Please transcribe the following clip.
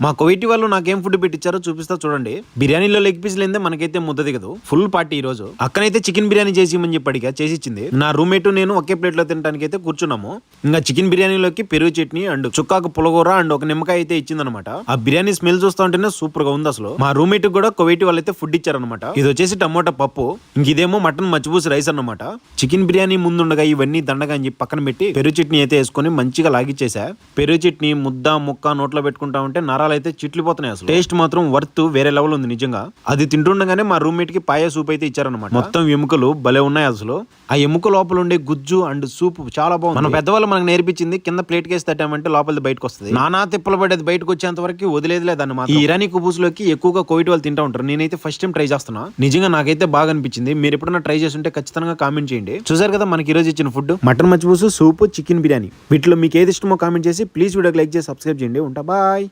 మా కోవిటి వాళ్ళు నాకేం ఫుడ్ పెట్టించారో చూపిస్తా చూడండి. బిర్యానీలో లెగ్ పీస్ లేదే మనకైతే ముద్ద దిగదు. ఫుల్ పార్టీ ఈ రోజు. అక్కనైతే చికెన్ బిర్యానీ చేసి ఇమ్మని చెప్పి అడిగా, చేసి ఇచ్చింది. నా రూమ్మేట్ నేను ఒకే ప్లేట్ లో తినడానికి అయితే కూర్చున్నాము. ఇంకా చికెన్ బిర్యానీలోకి పెరుగు చట్నీ అండ్ చుక్కాకు పులగూర అండ్ ఒక నిమ్మకాయ అయితే ఇచ్చిందనమాట. ఆ బిర్యానీ స్మెల్ చూస్తా ఉంటేనే సూపర్ గా ఉంది అసలు. మా రూమ్మేట్ కూడా కోవిటి వాళ్ళు అయితే ఫుడ్ ఇచ్చారనమాట. ఇది వచ్చేసి టమోటా పప్పు, ఇంకేమో మటన్ మచ్చిపూసి రైస్ అన్నమాట. చికెన్ బిర్యానీ ముందుండగా ఇవన్నీ దండగా అని చెప్పి పక్కన పెట్టి పెరుగు చట్నీ అయితే వేసుకొని మంచిగా లాగిచ్చేసా. పెరుగు చట్నీ ముద్ద ముక్క నోట్లో పెట్టుకుంటా ఉంటే నరాలు అయితే చిట్లిపోతున్నాయి. అసలు టేస్ట్ మాత్రం వర్త్ వేరే లెవెల్ ఉంది నిజంగా. అది తింటుండగానే మా రూమ్మేట్ కి పాయ సూప్ అయితే ఇచ్చారనమాట. మొత్తం ఎముకలు భలే ఉన్నాయి అసలు. ఆ ఎముక లోపల ఉండే గుజ్జు అండ్ సూప్ చాలా బాగుంది. మన పెద్దవాళ్ళు మనకు నేర్పించింది కింద ప్లేట్ కేసి తట్టామంటే లోపలిది బయటకు వస్తుంది. నానా తిప్పలు పడేది బయటకు వచ్చేంత వరకు వదిలేదులే దాన్ని. ఈ ఇరానీ కుబూస్లోకి ఎక్కువగా కోవిడ్ వాళ్ళు తింటా ఉంటారు. నేనైతే ఫస్ట్ టైం ట్రై చేస్తున్నా. నిజంగా నాకైతే బాగా అనిపించింది. మీరు ఎప్పుడైనా ట్రై చేస్తుంటే ఖచ్చితంగా కామెంట్ చేయండి. చూసారు కదా మనకి ఈ రోజు ఇచ్చిన ఫుడ్ మటన్ మచ్చిపూసు, సూప్, చికెన్ బిర్యానీ. వీటిలో మీకు ఏది ఇష్టమో కామెంట్ చేసి ప్లీజ్ వీడియోకి లైక్ చేసి సబ్స్క్రైబ్ చేయండి. ఉంటా బాయ్.